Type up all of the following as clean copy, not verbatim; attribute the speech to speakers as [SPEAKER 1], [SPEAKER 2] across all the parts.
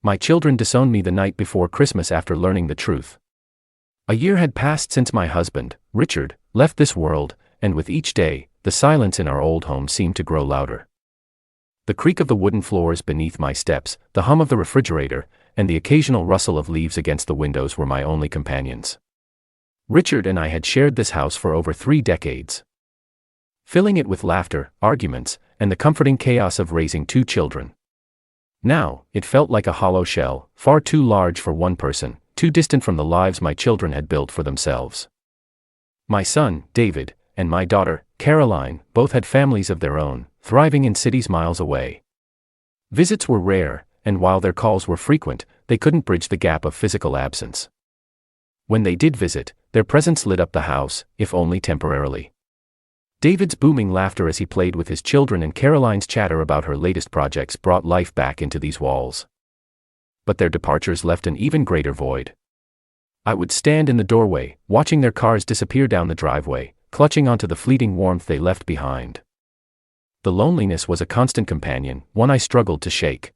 [SPEAKER 1] My children disowned me the night before Christmas after learning the truth. A year had passed since my husband, Richard, left this world, and with each day, the silence in our old home seemed to grow louder. The creak of the wooden floors beneath my steps, the hum of the refrigerator, and the occasional rustle of leaves against the windows were my only companions. Richard and I had shared this house for over 3 decades, filling it with laughter, arguments, and the comforting chaos of raising 2 children. Now, it felt like a hollow shell, far too large for one person, too distant from the lives my children had built for themselves. My son, David, and my daughter, Caroline, both had families of their own, thriving in cities miles away. Visits were rare, and while their calls were frequent, they couldn't bridge the gap of physical absence. When they did visit, their presence lit up the house, if only temporarily. David's booming laughter as he played with his children and Caroline's chatter about her latest projects brought life back into these walls. But their departures left an even greater void. I would stand in the doorway, watching their cars disappear down the driveway, clutching onto the fleeting warmth they left behind. The loneliness was a constant companion, one I struggled to shake.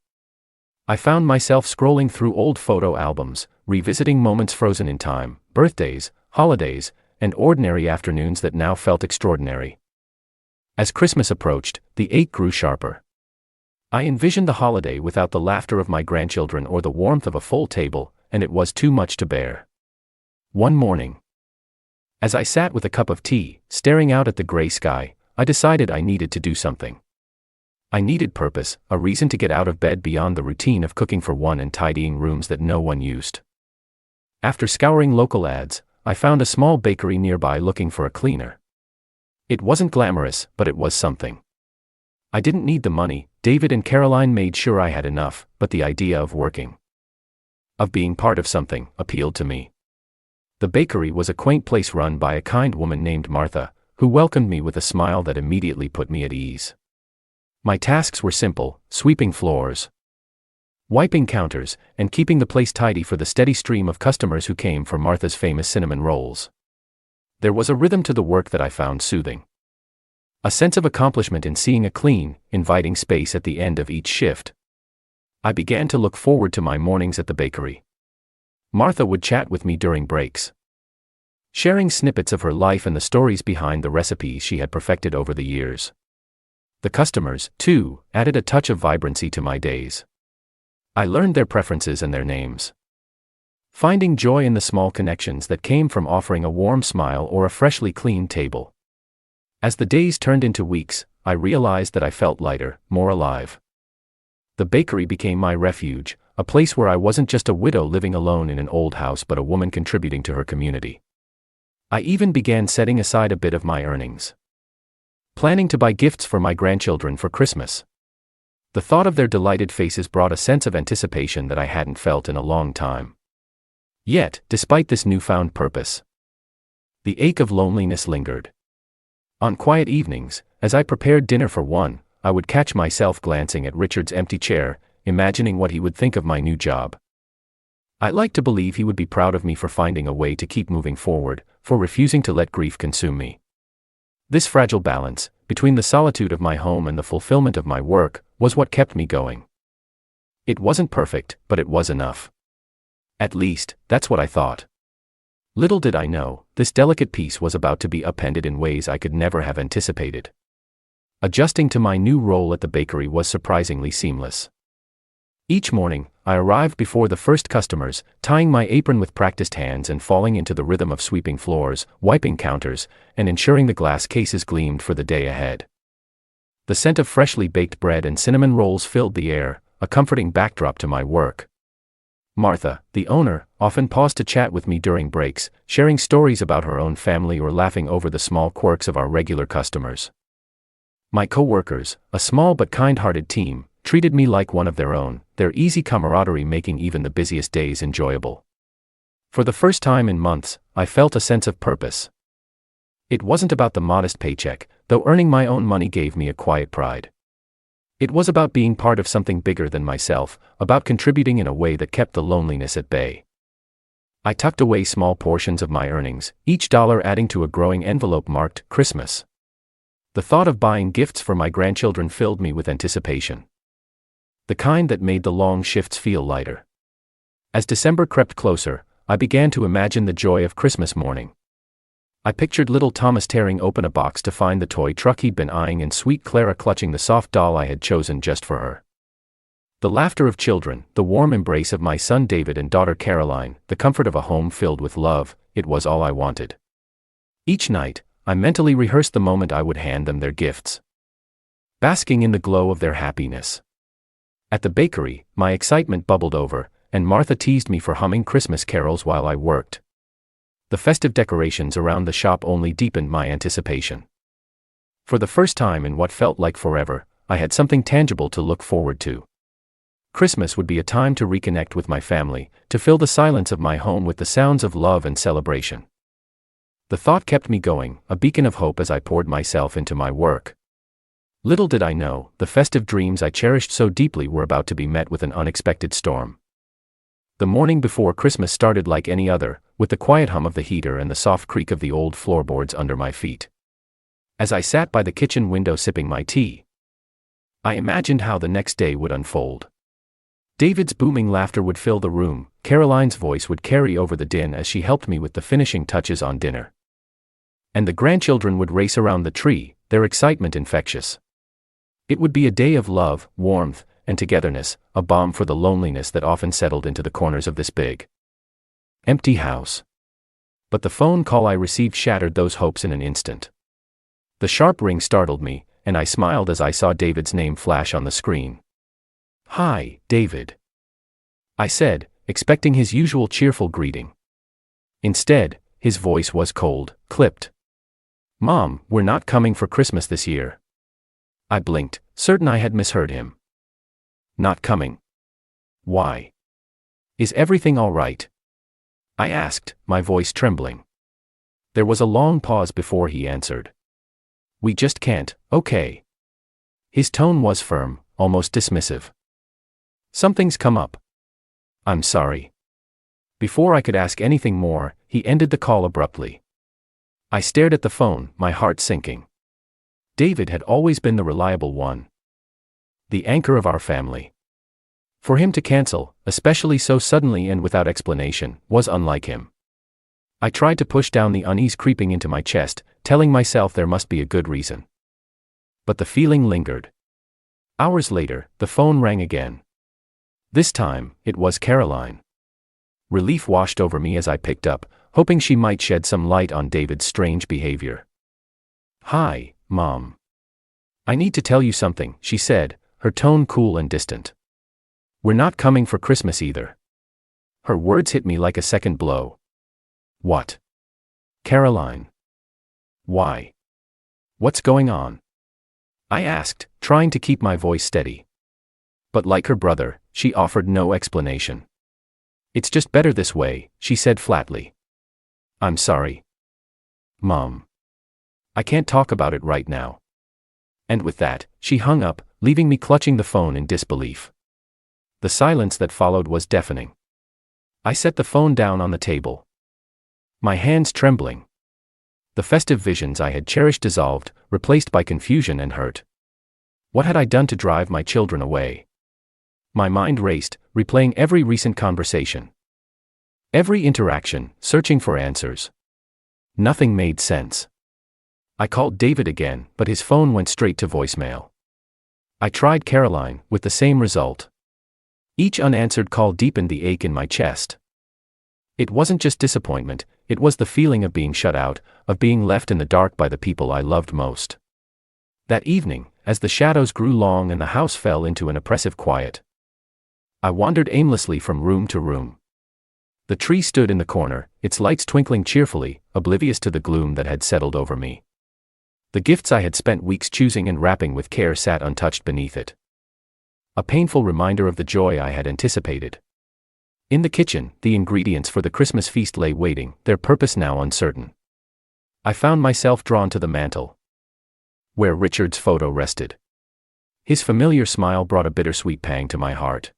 [SPEAKER 1] I found myself scrolling through old photo albums, revisiting moments frozen in time, birthdays, holidays, and ordinary afternoons that now felt extraordinary. As Christmas approached, the ache grew sharper. I envisioned the holiday without the laughter of my grandchildren or the warmth of a full table, and it was too much to bear. One morning, as I sat with a cup of tea, staring out at the gray sky, I decided I needed to do something. I needed purpose, a reason to get out of bed beyond the routine of cooking for one and tidying rooms that no one used. After scouring local ads, I found a small bakery nearby looking for a cleaner. It wasn't glamorous, but it was something. I didn't need the money, David and Caroline made sure I had enough, but the idea of working, of being part of something, appealed to me. The bakery was a quaint place run by a kind woman named Martha, who welcomed me with a smile that immediately put me at ease. My tasks were simple: sweeping floors, wiping counters, and keeping the place tidy for the steady stream of customers who came for Martha's famous cinnamon rolls. There was a rhythm to the work that I found soothing. A sense of accomplishment in seeing a clean, inviting space at the end of each shift. I began to look forward to my mornings at the bakery. Martha would chat with me during breaks, sharing snippets of her life and the stories behind the recipes she had perfected over the years. The customers, too, added a touch of vibrancy to my days. I learned their preferences and their names, finding joy in the small connections that came from offering a warm smile or a freshly cleaned table. As the days turned into weeks, I realized that I felt lighter, more alive. The bakery became my refuge, a place where I wasn't just a widow living alone in an old house but a woman contributing to her community. I even began setting aside a bit of my earnings, planning to buy gifts for my grandchildren for Christmas. The thought of their delighted faces brought a sense of anticipation that I hadn't felt in a long time. Yet, despite this newfound purpose, the ache of loneliness lingered. On quiet evenings, as I prepared dinner for one, I would catch myself glancing at Richard's empty chair, imagining what he would think of my new job. I liked to believe he would be proud of me for finding a way to keep moving forward, for refusing to let grief consume me. This fragile balance, between the solitude of my home and the fulfillment of my work, was what kept me going. It wasn't perfect, but it was enough. At least, that's what I thought. Little did I know, this delicate piece was about to be upended in ways I could never have anticipated. Adjusting to my new role at the bakery was surprisingly seamless. Each morning, I arrived before the first customers, tying my apron with practiced hands and falling into the rhythm of sweeping floors, wiping counters, and ensuring the glass cases gleamed for the day ahead. The scent of freshly baked bread and cinnamon rolls filled the air, a comforting backdrop to my work. Martha, the owner, often paused to chat with me during breaks, sharing stories about her own family or laughing over the small quirks of our regular customers. My co-workers, a small but kind-hearted team, treated me like one of their own, their easy camaraderie making even the busiest days enjoyable. For the first time in months, I felt a sense of purpose. It wasn't about the modest paycheck, though earning my own money gave me a quiet pride. It was about being part of something bigger than myself, about contributing in a way that kept the loneliness at bay. I tucked away small portions of my earnings, each dollar adding to a growing envelope marked Christmas. The thought of buying gifts for my grandchildren filled me with anticipation. the kind that made the long shifts feel lighter. As December crept closer, I began to imagine the joy of Christmas morning. I pictured little Thomas tearing open a box to find the toy truck he'd been eyeing and sweet Clara clutching the soft doll I had chosen just for her. The laughter of children, the warm embrace of my son David and daughter Caroline, the comfort of a home filled with love, it was all I wanted. Each night, I mentally rehearsed the moment I would hand them their gifts, basking in the glow of their happiness. At the bakery, my excitement bubbled over, and Martha teased me for humming Christmas carols while I worked. The festive decorations around the shop only deepened my anticipation. For the first time in what felt like forever, I had something tangible to look forward to. Christmas would be a time to reconnect with my family, to fill the silence of my home with the sounds of love and celebration. The thought kept me going, a beacon of hope as I poured myself into my work. Little did I know, the festive dreams I cherished so deeply were about to be met with an unexpected storm. The morning before Christmas started like any other, with the quiet hum of the heater and the soft creak of the old floorboards under my feet. As I sat by the kitchen window sipping my tea, I imagined how the next day would unfold. David's booming laughter would fill the room, Caroline's voice would carry over the din as she helped me with the finishing touches on dinner. And the grandchildren would race around the tree, their excitement infectious. It would be a day of love, warmth, and togetherness, a balm for the loneliness that often settled into the corners of this big, empty house. But the phone call I received shattered those hopes in an instant. The sharp ring startled me, and I smiled as I saw David's name flash on the screen. "Hi, David," I said, expecting his usual cheerful greeting. Instead, his voice was cold, clipped. "Mom, we're not coming for Christmas this year." I blinked, certain I had misheard him. "Not coming? Why? Is everything all right?" I asked, my voice trembling. There was a long pause before he answered. "We just can't, okay." His tone was firm, almost dismissive. "Something's come up. I'm sorry." Before I could ask anything more, he ended the call abruptly. I stared at the phone, my heart sinking. David had always been the reliable one, the anchor of our family. For him to cancel, especially so suddenly and without explanation, was unlike him. I tried to push down the unease creeping into my chest, telling myself there must be a good reason. But the feeling lingered. Hours later, the phone rang again. This time, it was Caroline. Relief washed over me as I picked up, hoping she might shed some light on David's strange behavior. "Hi, Mom. I need to tell you something," she said, her tone cool and distant. "We're not coming for Christmas either." Her words hit me like a second blow. "What? Caroline? Why? What's going on?" I asked, trying to keep my voice steady. But like her brother, she offered no explanation. "It's just better this way," she said flatly. "I'm sorry, Mom. I can't talk about it right now." And with that, she hung up, leaving me clutching the phone in disbelief. The silence that followed was deafening. I set the phone down on the table, my hands trembling. The festive visions I had cherished dissolved, replaced by confusion and hurt. What had I done to drive my children away? My mind raced, replaying every recent conversation, every interaction, searching for answers. Nothing made sense. I called David again, but his phone went straight to voicemail. I tried Caroline, with the same result. Each unanswered call deepened the ache in my chest. It wasn't just disappointment, it was the feeling of being shut out, of being left in the dark by the people I loved most. That evening, as the shadows grew long and the house fell into an oppressive quiet, I wandered aimlessly from room to room. The tree stood in the corner, its lights twinkling cheerfully, oblivious to the gloom that had settled over me. The gifts I had spent weeks choosing and wrapping with care sat untouched beneath it. A painful reminder of the joy I had anticipated. In the kitchen, the ingredients for the Christmas feast lay waiting, their purpose now uncertain. I found myself drawn to the mantel, where Richard's photo rested. His familiar smile brought a bittersweet pang to my heart.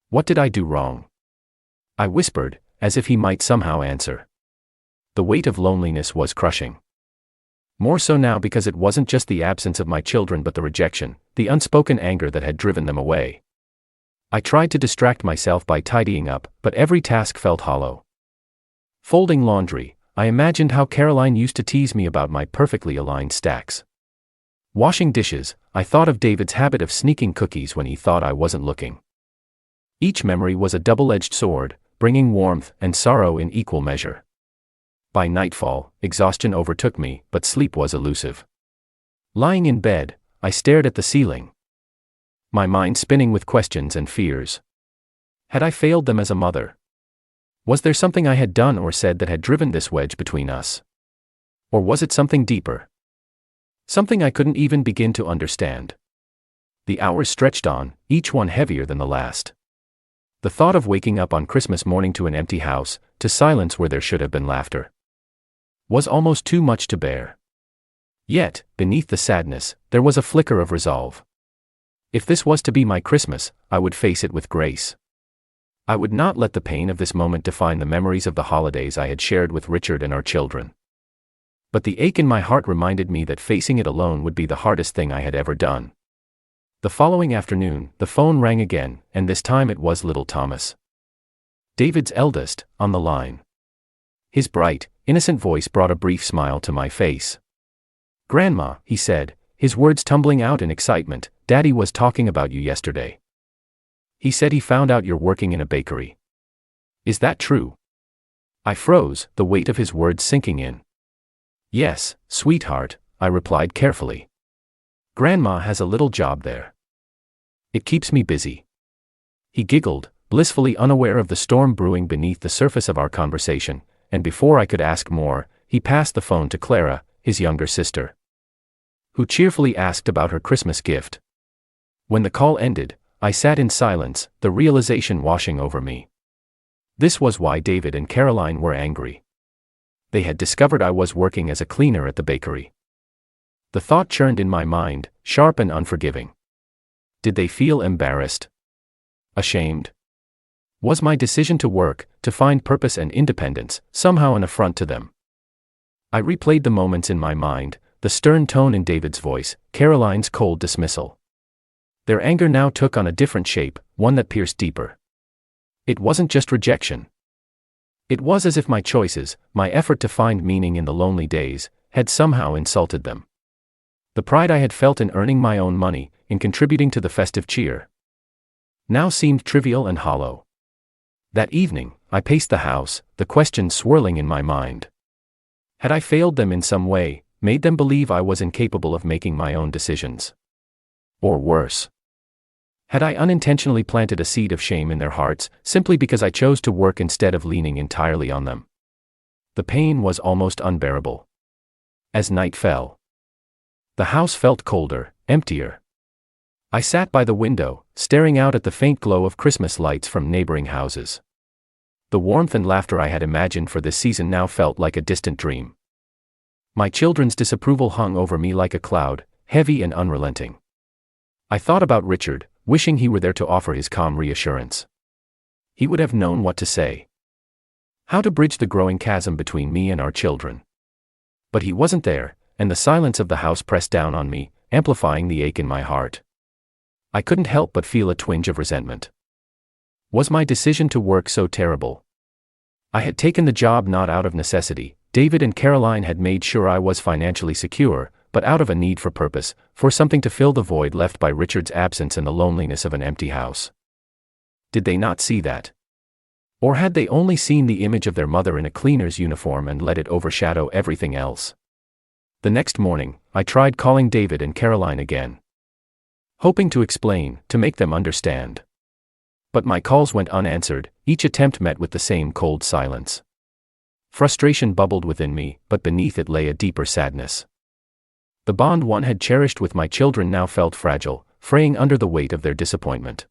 [SPEAKER 1] What did I do wrong? I whispered, as if he might somehow answer. The weight of loneliness was crushing. More so now because it wasn't just the absence of my children but the rejection, the unspoken anger that had driven them away. I tried to distract myself by tidying up, but every task felt hollow. Folding laundry, I imagined how Caroline used to tease me about my perfectly aligned stacks. Washing dishes, I thought of David's habit of sneaking cookies when he thought I wasn't looking. Each memory was a double-edged sword, bringing warmth and sorrow in equal measure. By nightfall, exhaustion overtook me, but sleep was elusive. Lying in bed, I stared at the ceiling, my mind spinning with questions and fears. Had I failed them as a mother? Was there something I had done or said that had driven this wedge between us? Or was it something deeper? Something I couldn't even begin to understand. The hours stretched on, each one heavier than the last. The thought of waking up on Christmas morning to an empty house, to silence where there should have been laughter, was almost too much to bear. Yet, beneath the sadness, there was a flicker of resolve. If this was to be my Christmas, I would face it with grace. I would not let the pain of this moment define the memories of the holidays I had shared with Richard and our children. But the ache in my heart reminded me that facing it alone would be the hardest thing I had ever done. The following afternoon, the phone rang again, and this time it was little Thomas, David's eldest, on the line. His bright, innocent voice brought a brief smile to my face. "Grandma," he said, his words tumbling out in excitement, "Daddy was talking about you yesterday. He said he found out you're working in a bakery. Is that true?" I froze, the weight of his words sinking in. "Yes, sweetheart," I replied carefully. "Grandma has a little job there. It keeps me busy." He giggled, blissfully unaware of the storm brewing beneath the surface of our conversation, and before I could ask more, he passed the phone to Clara, his younger sister, who cheerfully asked about her Christmas gift. When the call ended, I sat in silence, the realization washing over me. This was why David and Caroline were angry. They had discovered I was working as a cleaner at the bakery. The thought churned in my mind, sharp and unforgiving. Did they feel embarrassed? Ashamed? Was my decision to work, to find purpose and independence, somehow an affront to them? I replayed the moments in my mind, the stern tone in David's voice, Caroline's cold dismissal. Their anger now took on a different shape, one that pierced deeper. It wasn't just rejection. It was as if my choices, my effort to find meaning in the lonely days, had somehow insulted them. The pride I had felt in earning my own money, in contributing to the festive cheer, now seemed trivial and hollow. That evening, I paced the house, the questions swirling in my mind. Had I failed them in some way, made them believe I was incapable of making my own decisions? Or worse, had I unintentionally planted a seed of shame in their hearts, simply because I chose to work instead of leaning entirely on them? The pain was almost unbearable. As night fell, the house felt colder, emptier. I sat by the window, staring out at the faint glow of Christmas lights from neighboring houses. The warmth and laughter I had imagined for this season now felt like a distant dream. My children's disapproval hung over me like a cloud, heavy and unrelenting. I thought about Richard, wishing he were there to offer his calm reassurance. He would have known what to say, how to bridge the growing chasm between me and our children. But he wasn't there, and the silence of the house pressed down on me, amplifying the ache in my heart. I couldn't help but feel a twinge of resentment. Was my decision to work so terrible? I had taken the job not out of necessity. David and Caroline had made sure I was financially secure, but out of a need for purpose, for something to fill the void left by Richard's absence and the loneliness of an empty house. Did they not see that? Or had they only seen the image of their mother in a cleaner's uniform and let it overshadow everything else? The next morning, I tried calling David and Caroline again, hoping to explain, to make them understand. But my calls went unanswered, each attempt met with the same cold silence. Frustration bubbled within me, but beneath it lay a deeper sadness. The bond one had cherished with my children now felt fragile, fraying under the weight of their disappointment.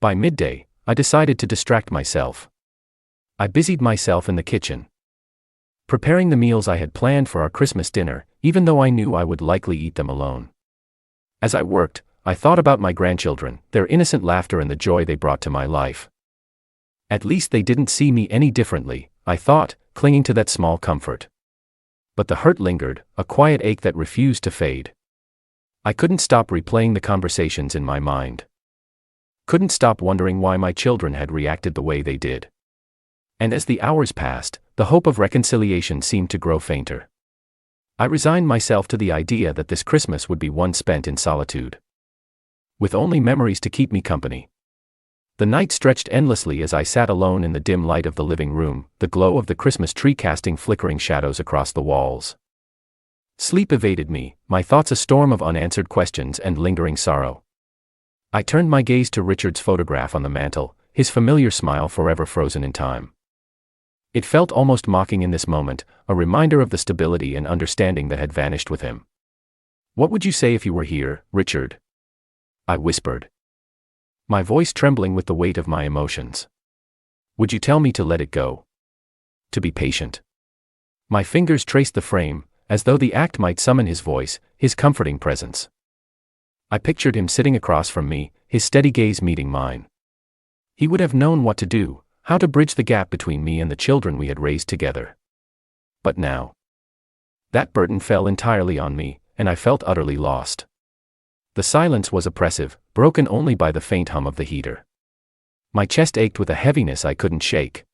[SPEAKER 1] By midday, I decided to distract myself. I busied myself in the kitchen, preparing the meals I had planned for our Christmas dinner, even though I knew I would likely eat them alone. As I worked, I thought about my grandchildren, their innocent laughter and the joy they brought to my life. At least they didn't see me any differently, I thought, clinging to that small comfort. But the hurt lingered, a quiet ache that refused to fade. I couldn't stop replaying the conversations in my mind. Couldn't stop wondering why my children had reacted the way they did. And as the hours passed, the hope of reconciliation seemed to grow fainter. I resigned myself to the idea that this Christmas would be one spent in solitude, with only memories to keep me company. The night stretched endlessly as I sat alone in the dim light of the living room, the glow of the Christmas tree casting flickering shadows across the walls. Sleep evaded me, my thoughts a storm of unanswered questions and lingering sorrow. I turned my gaze to Richard's photograph on the mantel, his familiar smile forever frozen in time. It felt almost mocking in this moment, a reminder of the stability and understanding that had vanished with him. "What would you say if you were here, Richard?" I whispered, my voice trembling with the weight of my emotions. "Would you tell me to let it go? To be patient?" My fingers traced the frame, as though the act might summon his voice, his comforting presence. I pictured him sitting across from me, his steady gaze meeting mine. He would have known what to do, how to bridge the gap between me and the children we had raised together. But now, that burden fell entirely on me, and I felt utterly lost. The silence was oppressive, broken only by the faint hum of the heater. My chest ached with a heaviness I couldn't shake.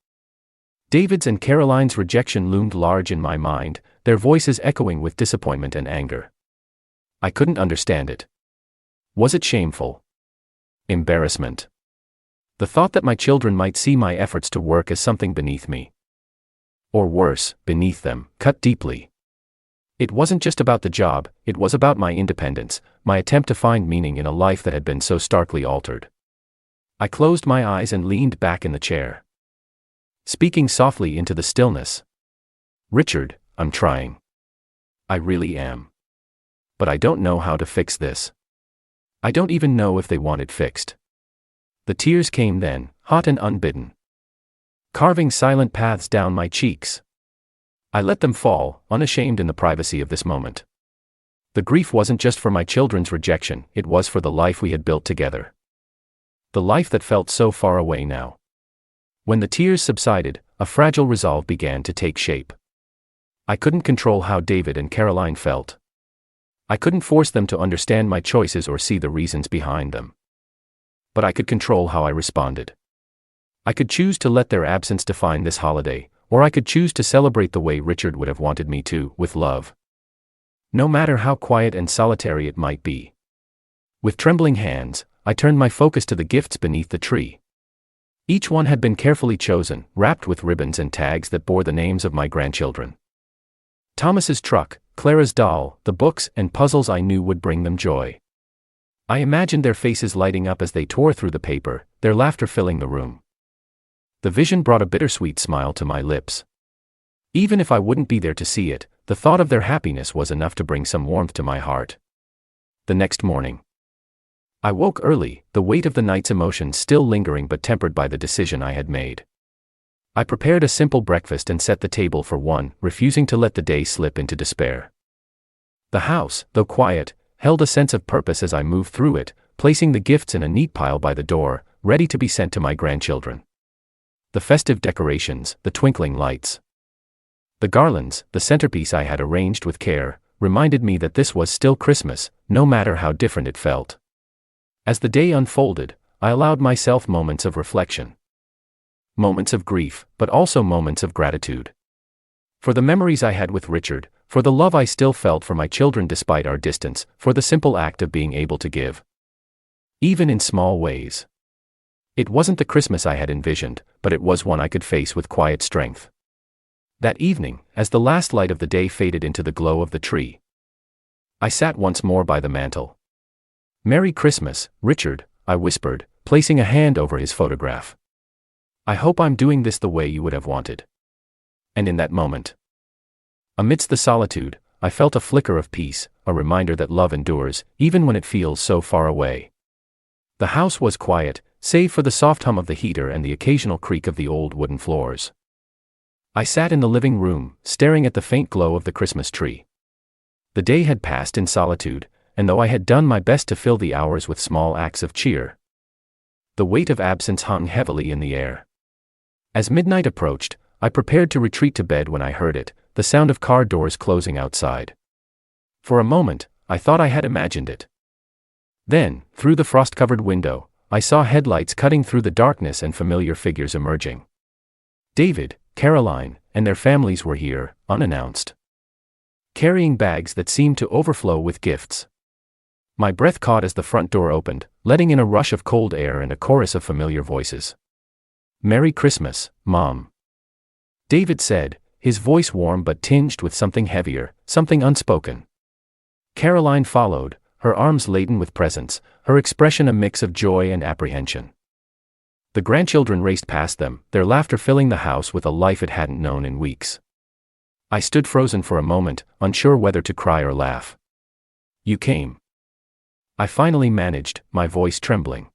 [SPEAKER 1] David's and Caroline's rejection loomed large in my mind, their voices echoing with disappointment and anger. I couldn't understand it. Was it shameful? Embarrassment? The thought that my children might see my efforts to work as something beneath me. Or worse, beneath them, cut deeply. It wasn't just about the job, it was about my independence, my attempt to find meaning in a life that had been so starkly altered. I closed my eyes and leaned back in the chair, speaking softly into the stillness. "Richard, I'm trying. I really am. But I don't know how to fix this. I don't even know if they want it fixed." The tears came then, hot and unbidden, carving silent paths down my cheeks. I let them fall, unashamed in the privacy of this moment. The grief wasn't just for my children's rejection, it was for the life we had built together. The life that felt so far away now. When the tears subsided, a fragile resolve began to take shape. I couldn't control how David and Caroline felt. I couldn't force them to understand my choices or see the reasons behind them. But I could control how I responded. I could choose to let their absence define this holiday, or I could choose to celebrate the way Richard would have wanted me to, with love. No matter how quiet and solitary it might be. With trembling hands, I turned my focus to the gifts beneath the tree. Each one had been carefully chosen, wrapped with ribbons and tags that bore the names of my grandchildren. Thomas's truck, Clara's doll, the books and puzzles I knew would bring them joy. I imagined their faces lighting up as they tore through the paper, their laughter filling the room. The vision brought a bittersweet smile to my lips. Even if I wouldn't be there to see it, the thought of their happiness was enough to bring some warmth to my heart. The next morning, I woke early, the weight of the night's emotions still lingering but tempered by the decision I had made. I prepared a simple breakfast and set the table for one, refusing to let the day slip into despair. The house, though quiet, held a sense of purpose as I moved through it, placing the gifts in a neat pile by the door, ready to be sent to my grandchildren. The festive decorations, the twinkling lights, the garlands, the centerpiece I had arranged with care, reminded me that this was still Christmas, no matter how different it felt. As the day unfolded, I allowed myself moments of reflection. Moments of grief, but also moments of gratitude. For the memories I had with Richard, for the love I still felt for my children despite our distance, for the simple act of being able to give. Even in small ways. It wasn't the Christmas I had envisioned, but it was one I could face with quiet strength. That evening, as the last light of the day faded into the glow of the tree, I sat once more by the mantel. "Merry Christmas, Richard," I whispered, placing a hand over his photograph. "I hope I'm doing this the way you would have wanted." And in that moment, amidst the solitude, I felt a flicker of peace, a reminder that love endures, even when it feels so far away. The house was quiet, save for the soft hum of the heater and the occasional creak of the old wooden floors. I sat in the living room, staring at the faint glow of the Christmas tree. The day had passed in solitude, and though I had done my best to fill the hours with small acts of cheer, the weight of absence hung heavily in the air. As midnight approached, I prepared to retreat to bed when I heard it, the sound of car doors closing outside. For a moment, I thought I had imagined it. Then, through the frost-covered window, I saw headlights cutting through the darkness and familiar figures emerging. David, Caroline, and their families were here, unannounced, carrying bags that seemed to overflow with gifts. My breath caught as the front door opened, letting in a rush of cold air and a chorus of familiar voices. "Merry Christmas, Mom," David said, his voice warm but tinged with something heavier, something unspoken. Caroline followed, her arms laden with presents, her expression a mix of joy and apprehension. The grandchildren raced past them, their laughter filling the house with a life it hadn't known in weeks. I stood frozen for a moment, unsure whether to cry or laugh. "You came," I finally managed, my voice trembling.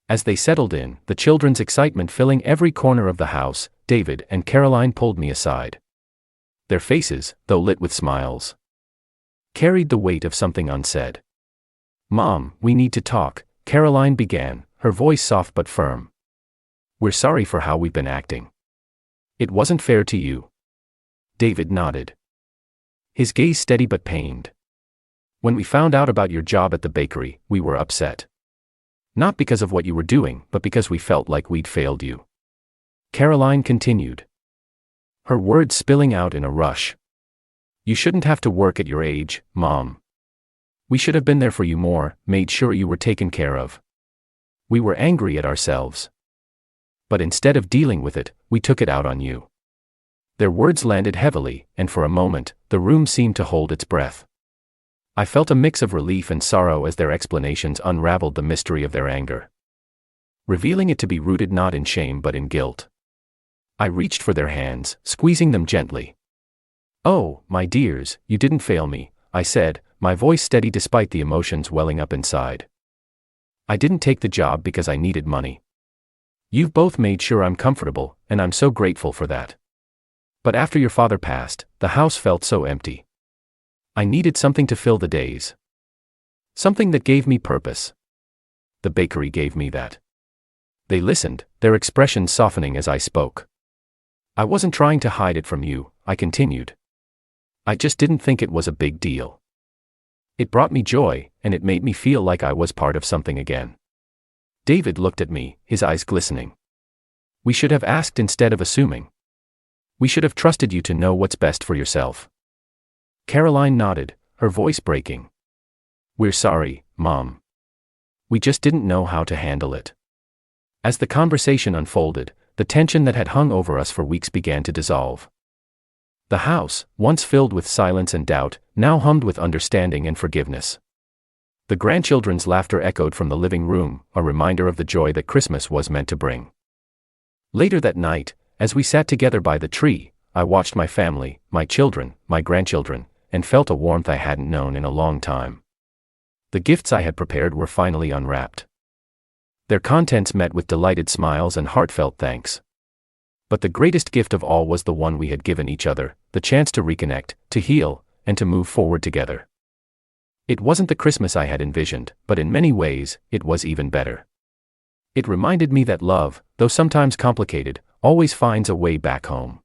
[SPEAKER 1] As they settled in, the children's excitement filling every corner of the house, David and Caroline pulled me aside. Their faces, though lit with smiles, carried the weight of something unsaid. "Mom, we need to talk," Caroline began, her voice soft but firm. "We're sorry for how we've been acting. It wasn't fair to you." David nodded, his gaze steady but pained. "When we found out about your job at the bakery, we were upset. Not because of what you were doing, but because we felt like we'd failed you." Caroline continued, her words spilling out in a rush. "You shouldn't have to work at your age, Mom. We should have been there for you more, made sure you were taken care of. We were angry at ourselves. But instead of dealing with it, we took it out on you." Their words landed heavily, and for a moment, the room seemed to hold its breath. I felt a mix of relief and sorrow as their explanations unraveled the mystery of their anger, revealing it to be rooted not in shame but in guilt. I reached for their hands, squeezing them gently. "Oh, my dears, you didn't fail me," I said, my voice steady despite the emotions welling up inside. "I didn't take the job because I needed money. You've both made sure I'm comfortable, and I'm so grateful for that. But after your father passed, the house felt so empty. I needed something to fill the days. Something that gave me purpose. The bakery gave me that." They listened, their expressions softening as I spoke. "I wasn't trying to hide it from you," I continued. "I just didn't think it was a big deal. It brought me joy, and it made me feel like I was part of something again." David looked at me, his eyes glistening. "We should have asked instead of assuming. We should have trusted you to know what's best for yourself." Caroline nodded, her voice breaking. "We're sorry, Mom. We just didn't know how to handle it." As the conversation unfolded, the tension that had hung over us for weeks began to dissolve. The house, once filled with silence and doubt, now hummed with understanding and forgiveness. The grandchildren's laughter echoed from the living room, a reminder of the joy that Christmas was meant to bring. Later that night, as we sat together by the tree, I watched my family, my children, my grandchildren, and felt a warmth I hadn't known in a long time. The gifts I had prepared were finally unwrapped. Their contents met with delighted smiles and heartfelt thanks. But the greatest gift of all was the one we had given each other, the chance to reconnect, to heal, and to move forward together. It wasn't the Christmas I had envisioned, but in many ways, it was even better. It reminded me that love, though sometimes complicated, always finds a way back home.